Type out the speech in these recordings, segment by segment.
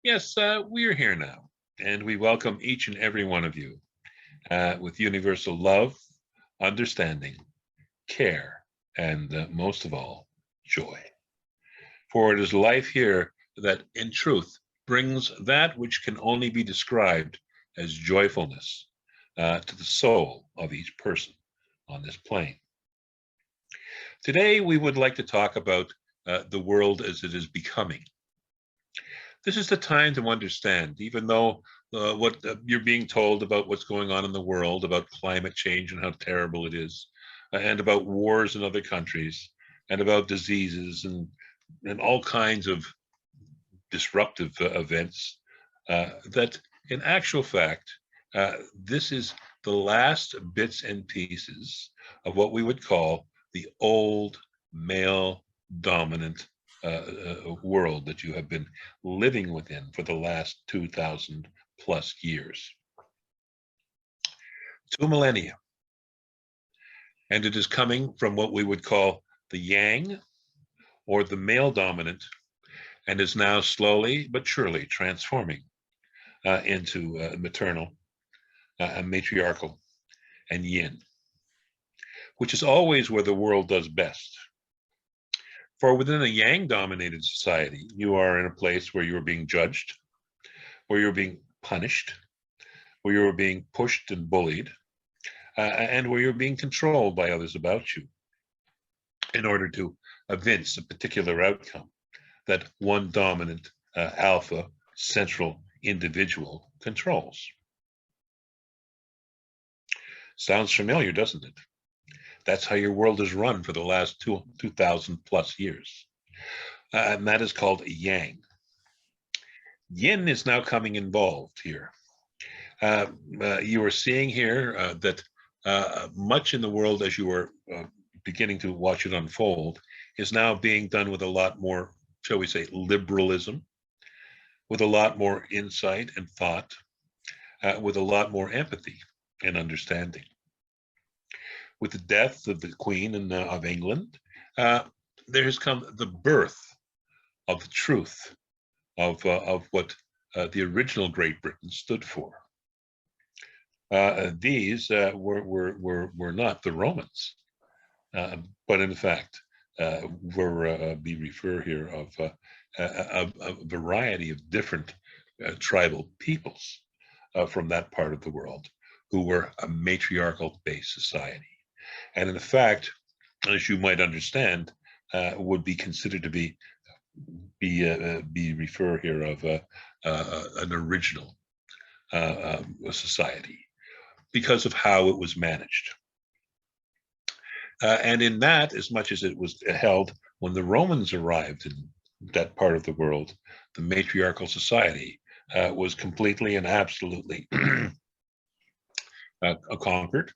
Yes, we're here now, and we welcome each and every one of you with universal love, understanding, care, and most of all, joy. For it is life here that, in truth, brings that which can only be described as joyfulness to the soul of each person on this plane. Today, we would like to talk about the world as it is becoming. This is the time to understand, even though what you're being told about what's going on in the world, about climate change and how terrible it is, and about wars in other countries, and about diseases and all kinds of disruptive events, that in actual fact, this is the last bits and pieces of what we would call the old male dominant world that you have been living within for the last 2,000 plus years. 2 millennia. And it is coming from what we would call the yang or the male dominant, and is now slowly but surely transforming into maternal, matriarchal, and yin, which is always where the world does best. For within a yang dominated society, you are in a place where you are being judged, where you're being punished, where you're being pushed and bullied, and where you're being controlled by others about you in order to evince a particular outcome that one dominant alpha central individual controls. Sounds familiar, doesn't it? That's how your world is run for the last 2,000 plus years. And that is called yang. Yin is now coming involved here. You are seeing here that much in the world, as you are beginning to watch it unfold, is now being done with a lot more, shall we say, liberalism, with a lot more insight and thought, with a lot more empathy and understanding. With the death of the Queen of England, there has come the birth of the truth of what the original Great Britain stood for. These were not the Romans, but in fact we refer here of a variety of different tribal peoples from that part of the world who were a matriarchal-based society. And in fact, as you might understand, would be considered to be refer here of an original society because of how it was managed. And in that, as much as it was held when the Romans arrived in that part of the world, the matriarchal society was completely and absolutely conquered.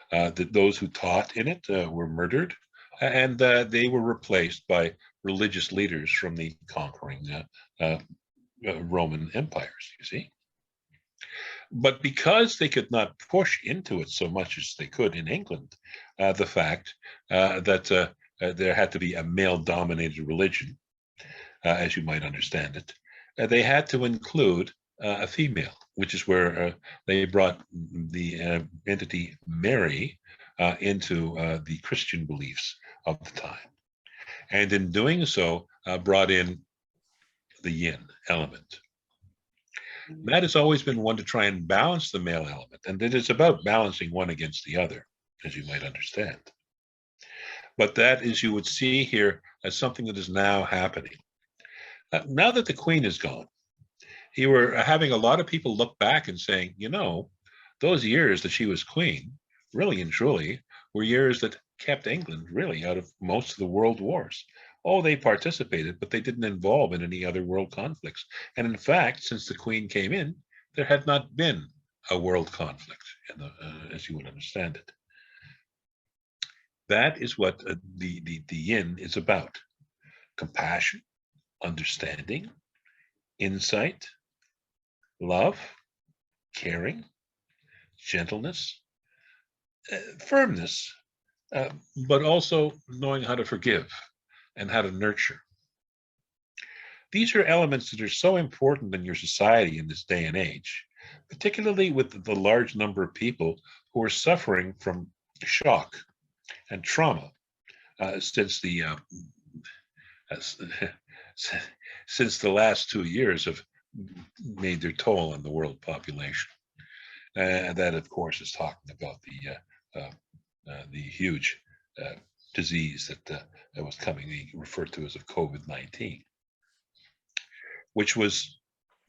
That those who taught in it were murdered, and they were replaced by religious leaders from the conquering Roman empires, you see. But because they could not push into it so much as they could in England, the fact that there had to be a male-dominated religion, as you might understand it, they had to include a female, which is where they brought the entity Mary into the Christian beliefs of the time. And in doing so, brought in the yin element. That has always been one to try and balance the male element, and it is about balancing one against the other, as you might understand. But that, as you would see here, as something that is now happening. Now that the Queen is gone, you were having a lot of people look back and saying, you know, those years that she was queen, really and truly, were years that kept England really out of most of the world wars. Oh, they participated, but they didn't involve in any other world conflicts. And in fact, since the Queen came in, there had not been a world conflict, as you would understand it. That is what the yin is about: compassion, understanding, insight, love, caring, gentleness, firmness, but also knowing how to forgive and how to nurture. These are elements that are so important in your society in this day and age, particularly with the large number of people who are suffering from shock and trauma since the since the last 2 years have made their toll on the world population. And that, of course, is talking about the huge disease that was coming, referred to as of COVID-19, which was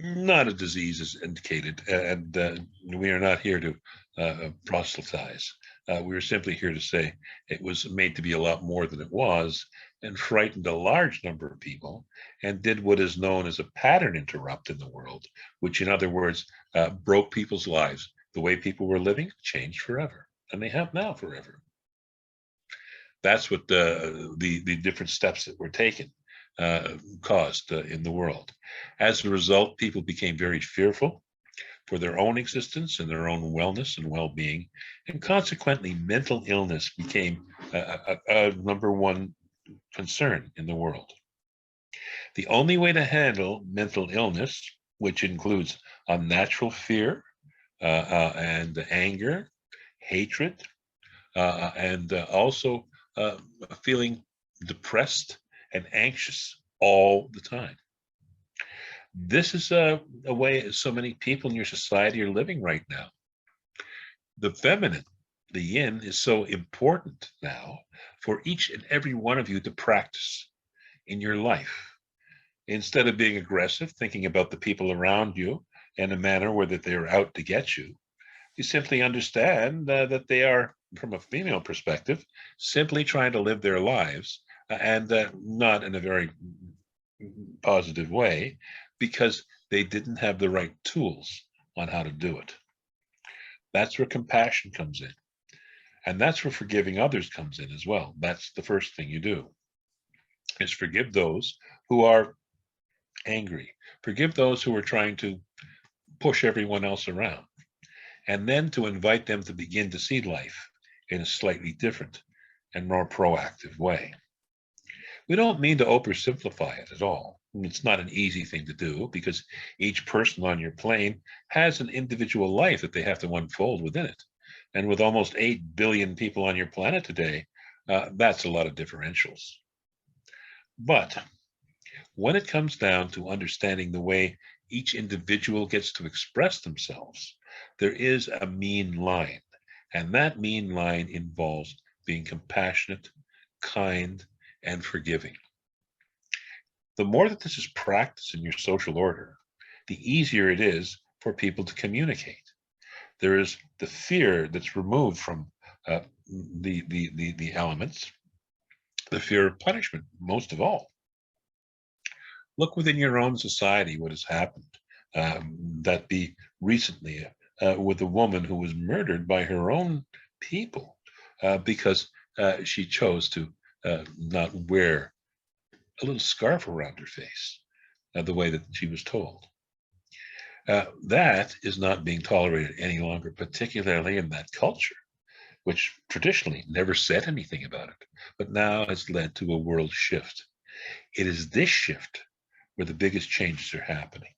not a disease as indicated. And we are not here to proselytize. We were simply here to say it was made to be a lot more than it was, and frightened a large number of people, and did what is known as a pattern interrupt in the world, which in other words, broke people's lives. The way people were living changed forever, and they have now forever. That's what the different steps that were taken caused in the world. As a result, people became very fearful for their own existence and their own wellness and well-being, and consequently, mental illness became a number one concern in the world. The only way to handle mental illness, which includes unnatural fear and anger, hatred, and also feeling depressed and anxious all the time. This is a way so many people in your society are living right now. The feminine, the yin, is so important now for each and every one of you to practice in your life. Instead of being aggressive, thinking about the people around you in a manner where that they're out to get you, you simply understand that they are, from a female perspective, simply trying to live their lives, and not in a very positive way, because they didn't have the right tools on how to do it. That's where compassion comes in. And that's where forgiving others comes in as well. That's the first thing you do, is forgive those who are angry. Forgive those who are trying to push everyone else around. And then to invite them to begin to see life in a slightly different and more proactive way. We don't mean to oversimplify it at all. It's not an easy thing to do, because each person on your plane has an individual life that they have to unfold within it. And with almost 8 billion people on your planet today, that's a lot of differentials. But when it comes down to understanding the way each individual gets to express themselves, there is a mean line. And that mean line involves being compassionate, kind, and forgiving. The more that this is practiced in your social order, the easier it is for people to communicate. There is the fear that's removed from the elements, the fear of punishment, most of all. Look within your own society what has happened. That be recently with a woman who was murdered by her own people because she chose to not wear a little scarf around her face the way that she was told. That is not being tolerated any longer, particularly in that culture, which traditionally never said anything about it, but now has led to a world shift. It is this shift where the biggest changes are happening.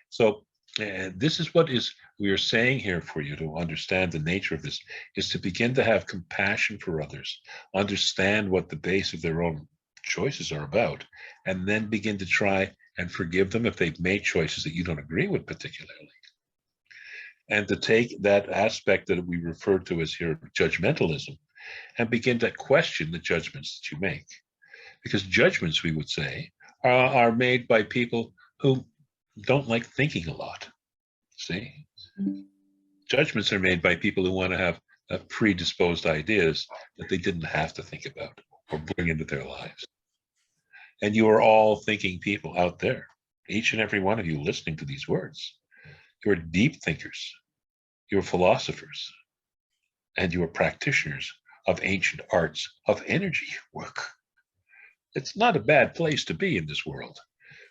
So this is what we are saying here for you to understand the nature of this, is to begin to have compassion for others, understand what the base of their own choices are about, and then begin to try and forgive them if they've made choices that you don't agree with particularly. And to take that aspect that we refer to as here judgmentalism and begin to question the judgments that you make. Because judgments, we would say, are made by people who don't like thinking a lot. See? Judgments are made by people who want to have predisposed ideas that they didn't have to think about or bring into their lives. And you are all thinking people out there, each and every one of you listening to these words. You're deep thinkers, you're philosophers, and you are practitioners of ancient arts of energy work. It's not a bad place to be in this world,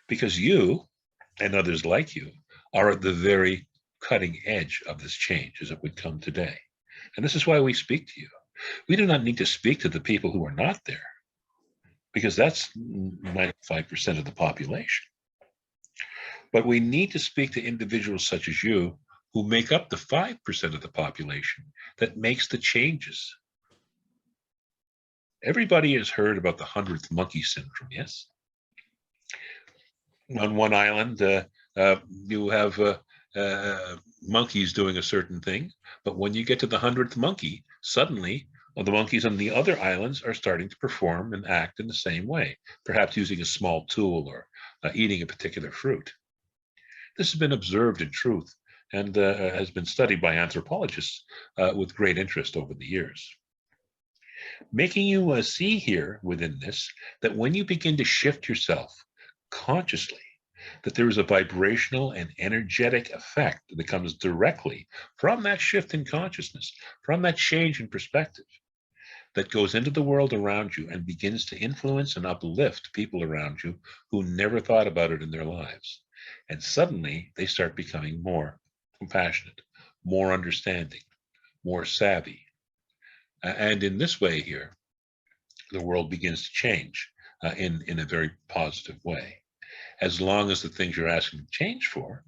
because you and others like you are at the very cutting edge of this change as it would come today. And this is why we speak to you. We do not need to speak to the people who are not there, because that's 95% of the population. But we need to speak to individuals such as you who make up the 5% of the population that makes the changes. Everybody has heard about the 100th monkey syndrome, yes? On one island, you have monkeys doing a certain thing, but when you get to the 100th monkey, suddenly the monkeys on the other islands are starting to perform and act in the same way, perhaps using a small tool or eating a particular fruit. This has been observed in truth and has been studied by anthropologists with great interest over the years. Making you see here within this that when you begin to shift yourself consciously, that there is a vibrational and energetic effect that comes directly from that shift in consciousness, from that change in perspective, that goes into the world around you and begins to influence and uplift people around you who never thought about it in their lives. And suddenly they start becoming more compassionate, more understanding, more savvy. And in this way here, the world begins to change in a very positive way, as long as the things you're asking to change for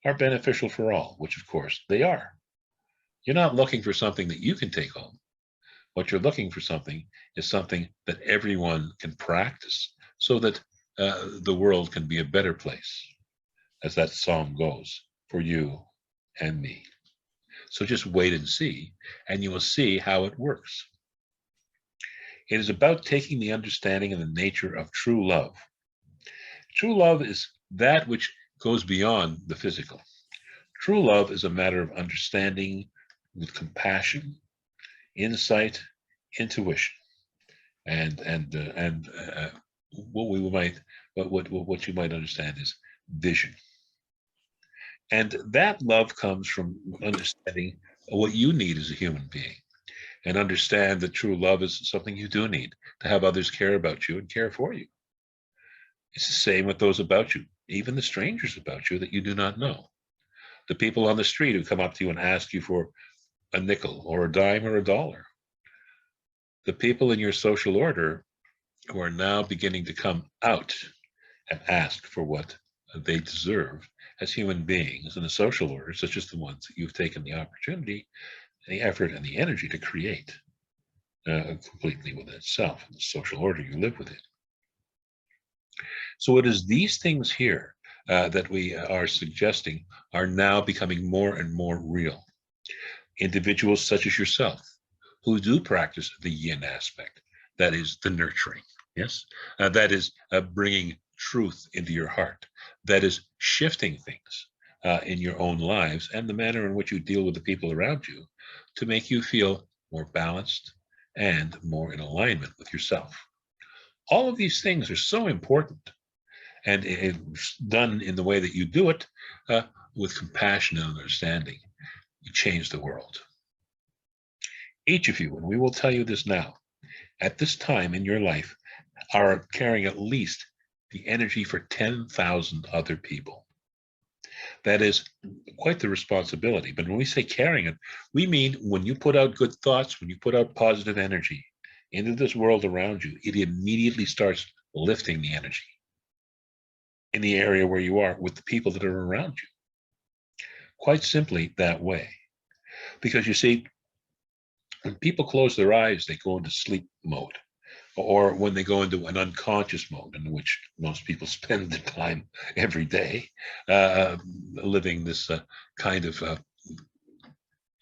are beneficial for all, which of course they are. You're not looking for something that you can take home. What you're looking for something is something that everyone can practice so that the world can be a better place, as that song goes, for you and me. So just wait and see, and you will see how it works. It is about taking the understanding and the nature of true love. True love is that which goes beyond the physical. True love is a matter of understanding with compassion, insight, intuition, and what we might what you might understand is vision. And that love comes from understanding what you need as a human being, and understand that true love is something you do need, to have others care about you and care for you. It's the same with those about you, even the strangers about you that you do not know. The people on the street who come up to you and ask you for a nickel or a dime or a dollar. The people in your social order who are now beginning to come out and ask for what they deserve as human beings in a social order, such as the ones that you've taken the opportunity, the effort, and the energy to create completely within itself, the social order you live within. So it is these things here that we are suggesting are now becoming more and more real. Individuals such as yourself who do practice the yin aspect, that is the nurturing, yes, that is bringing truth into your heart, that is shifting things in your own lives and the manner in which you deal with the people around you to make you feel more balanced and more in alignment with yourself. All of these things are so important, and it's done in the way that you do it with compassion and understanding. You change the world. Each of you, and we will tell you this now, at this time in your life, are carrying at least the energy for 10,000 other people. That is quite the responsibility. But when we say carrying it, we mean when you put out good thoughts, when you put out positive energy into this world around you, it immediately starts lifting the energy in the area where you are with the people that are around you. Quite simply that way. Because you see, when people close their eyes, they go into sleep mode, or when they go into an unconscious mode, in which most people spend their time every day, living this kind of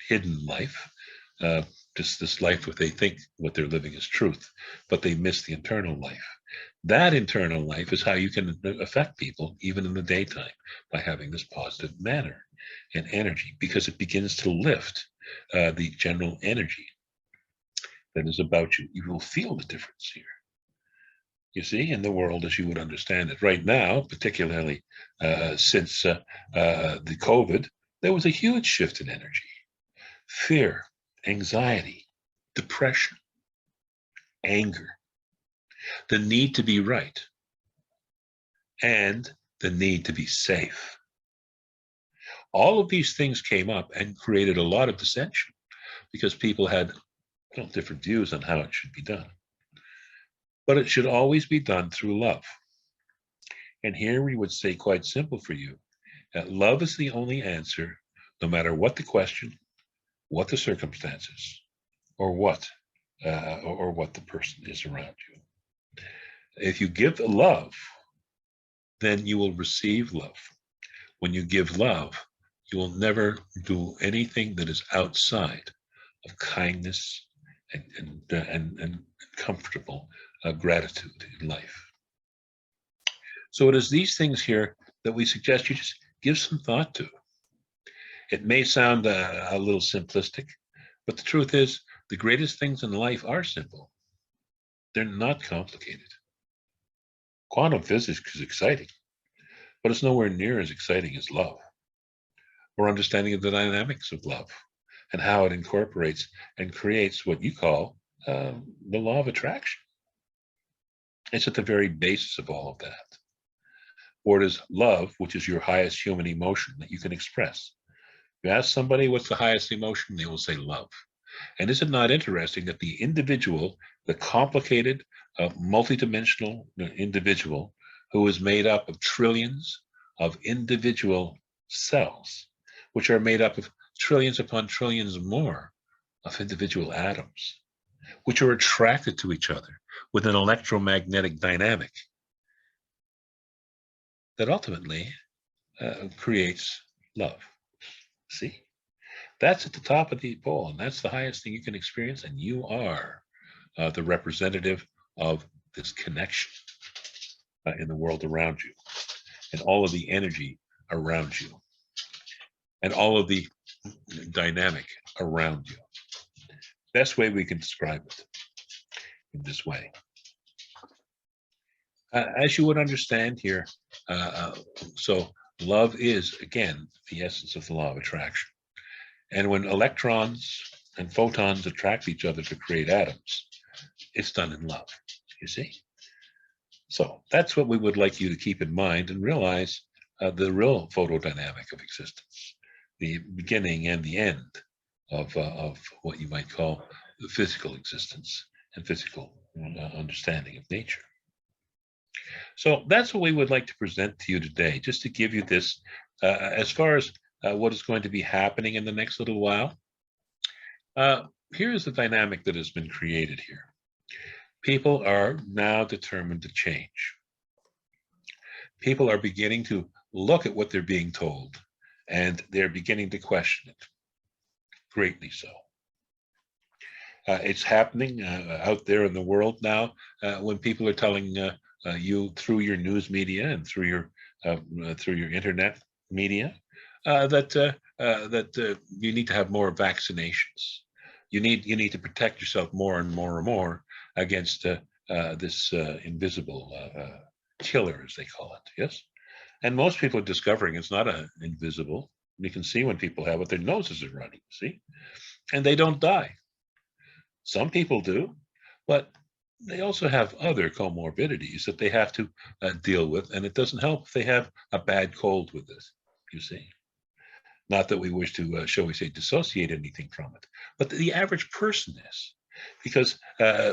hidden life, just this life where they think what they're living is truth, but they miss the internal life. That internal life is how you can affect people, even in the daytime, by having this positive manner and energy, because it begins to lift the general energy that is about you. You will feel the difference here, you see, in the world as you would understand it. Right now, particularly since the COVID, there was a huge shift in energy. Fear, anxiety, depression, anger, the need to be right, and the need to be safe. All of these things came up and created a lot of dissension because people had different views on how it should be done. but it should always be done through love. And here we would say, quite simple for you, that love is the only answer, no matter what the question, what the circumstances, or what the person is around you. If you give love, then you will receive love. When you give love, you will never do anything that is outside of kindness and comfortable gratitude in life. So it is these things here that we suggest you just give some thought to. It may sound a little simplistic, but the truth is the greatest things in life are simple. They're not complicated. Quantum physics is exciting, but it's nowhere near as exciting as love, or understanding of the dynamics of love and how it incorporates and creates what you call the law of attraction. It's at the very basis of all of that. Or it is love, which is your highest human emotion that you can express. You ask somebody what's the highest emotion, they will say love. And is it not interesting that the individual, the complicated, multidimensional individual who is made up of trillions of individual cells, which are made up of trillions upon trillions more of individual atoms, which are attracted to each other with an electromagnetic dynamic that ultimately creates love. See? That's at the top of the pole, and that's the highest thing you can experience, and you are the representative of this connection in the world around you, and all of the energy around you, and all of the dynamic around you. Best way we can describe it in this way. As you would understand here, so love is, again, the essence of the law of attraction. And when electrons and photons attract each other to create atoms, it's done in love, you see? So that's what we would like you to keep in mind and realize the real photodynamic of existence, the beginning and the end of what you might call the physical existence and physical understanding of nature. So that's what we would like to present to you today, just to give you this as far as what is going to be happening in the next little while. Here is the dynamic that has been created here. People are now determined to change. People are beginning to look at what they're being told, and they're beginning to question it, greatly so. It's happening out there in the world now when people are telling you through your news media and through your internet media that you need to have more vaccinations. You need to protect yourself more and more and more against this invisible killer, as they call it. Yes, and most people are discovering it's not invisible. You can see when people have it; their noses are running. See, and they don't die. Some people do, but they also have other comorbidities that they have to deal with, and it doesn't help if they have a bad cold with this, you see. Not that we wish to, shall we say, dissociate anything from it, but the average person is. Because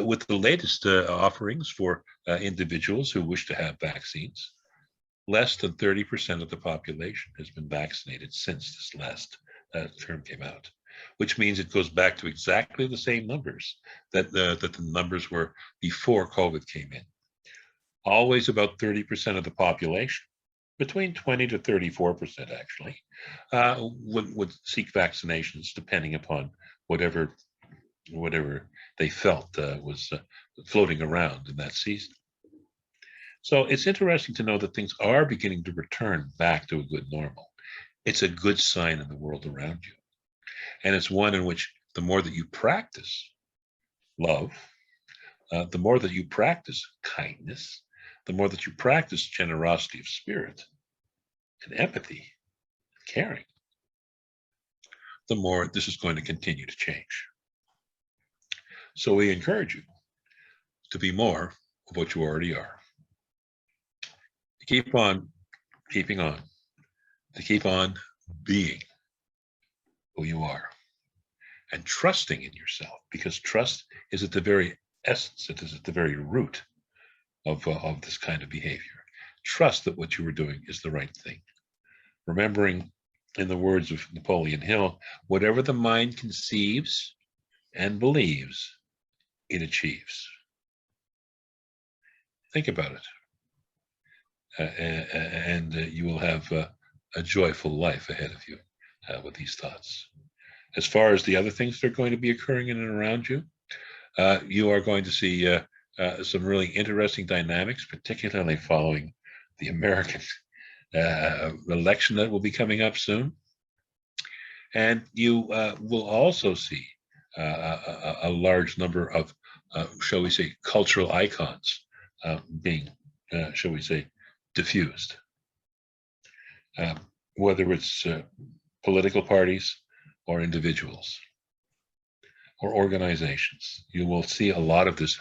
with the latest offerings for individuals who wish to have vaccines, less than 30% of the population has been vaccinated since this last term came out, which means it goes back to exactly the same numbers that the numbers were before COVID came in. Always about 30% of the population, between 20 to 34% actually, would seek vaccinations depending upon whatever they felt was floating around in that season. So it's interesting to know that things are beginning to return back to a good normal. It's a good sign in the world around you. And it's one in which the more that you practice love, the more that you practice kindness, the more that you practice generosity of spirit and empathy, caring, the more this is going to continue to change. So we encourage you to be more of what you already are. To keep on keeping on, to keep on being who you are and trusting in yourself, because trust is at the very essence, it is at the very root of this kind of behavior. Trust that what you were doing is the right thing. Remembering, in the words of Napoleon Hill, whatever the mind conceives and believes, it achieves. Think about it. And you will have a joyful life ahead of you with these thoughts. As far as the other things that are going to be occurring in and around you, you are going to see some really interesting dynamics, particularly following the American election that will be coming up soon. And you will also see a large number of, shall we say, cultural icons being, shall we say, diffused. Whether it's political parties or individuals or organizations. You will see a lot of this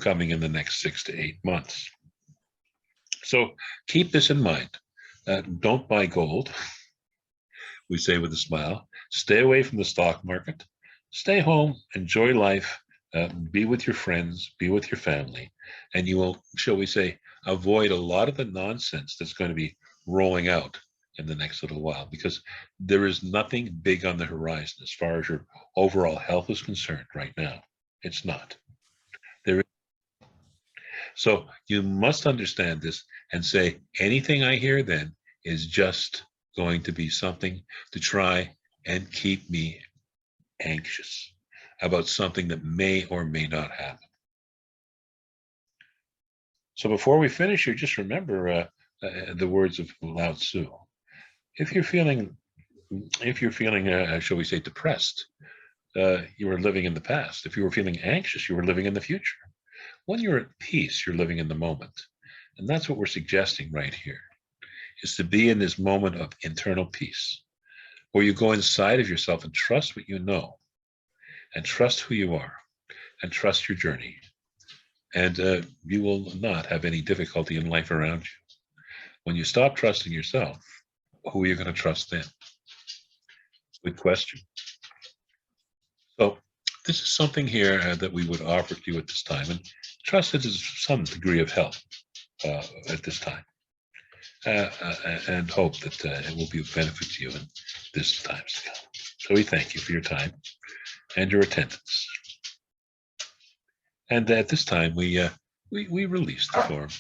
coming in the next 6 to 8 months. So keep this in mind. Don't buy gold, we say with a smile. Stay away from the stock market. Stay home, enjoy life, be with your friends, be with your family, and you will, shall we say, avoid a lot of the nonsense that's going to be rolling out in the next little while, because there is nothing big on the horizon as far as your overall health is concerned right now. It's not. There is. So you must understand this and say, anything I hear then is just going to be something to try and keep me anxious about something that may or may not happen. So before we finish here, just remember the words of Lao Tzu. If you're feeling, shall we say, depressed, you are living in the past. If you were feeling anxious, you were living in the future. When you're at peace, you're living in the moment. And that's what we're suggesting right here, is to be in this moment of internal peace, where you go inside of yourself and trust what you know, and trust who you are, and trust your journey. And you will not have any difficulty in life around you. When you stop trusting yourself, who are you going to trust then? Good question. So this is something here that we would offer to you at this time, and trust that there's some degree of help at this time, and hope that it will be of benefit to you in this times to come. So we thank you for your time and your attendance. And at this time, we release the form.